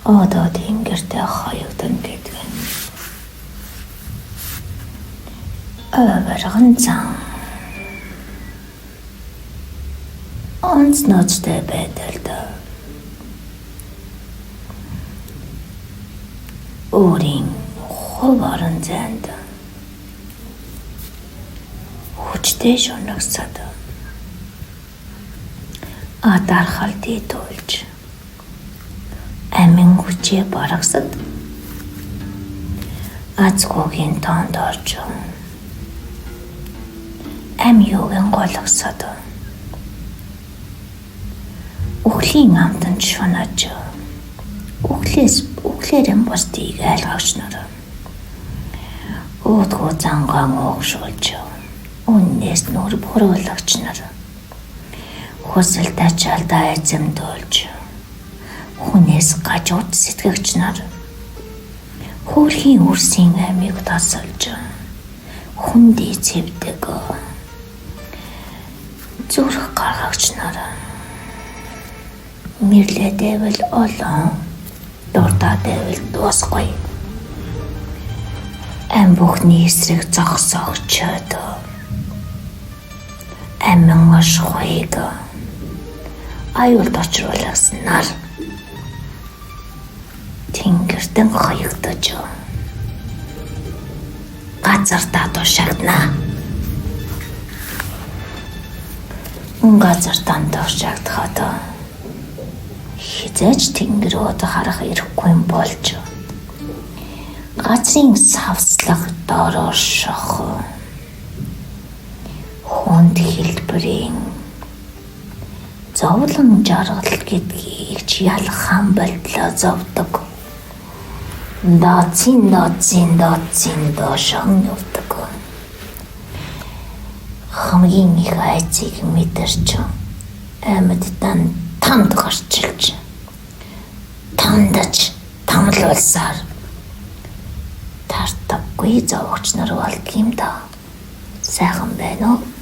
Одоо тэнгэртэй хоёрдон гэдэг. Övergång zan. Ondsnötsтэй байдалд өөрийн хувь орон зайд хүчтэй шунагсад дарахал дийдүүлж амин хүчээ барагсад азгуугийн тоонд орж ам юугийн голгосод үхлийн амтанд шунаж үхлээрэн бусдыг айлгавч нар уудгуу зангаан угшуулж үннээс нүр бүрүүлэгч нар хүсэлтэй чалдаа эзэмдүүлж хүнээс гажууд сэтгэгч нар хөөрхийн үрсийн амийг тасалж хүндий цэвдэг зүрх гаргагч нар мэрлээ дэвэл олон дурдаа дэвэл дуусгүй ам бүхний эсрэг зогсоогчод амин ашхойг аюулд очруулснаар тэнгэртэн хаягдаж газартаа тушаагдана. Газартаа тушаагдахад хизээч тэнгэрүүд харах ирэхгүй болж газрын савслах доороошох хүнд хэлбэрийн зовлон жаргал гэдгийг ч ялхан болтлоо зовдөг. Дооцин доошон явдаг. Хамгийн их айцыг мэдэрч амьдтан тамд гарчилж тамдаж тамлуулсаар тартаггүй зовогч нар болдгийм да. Сайхан байна уу?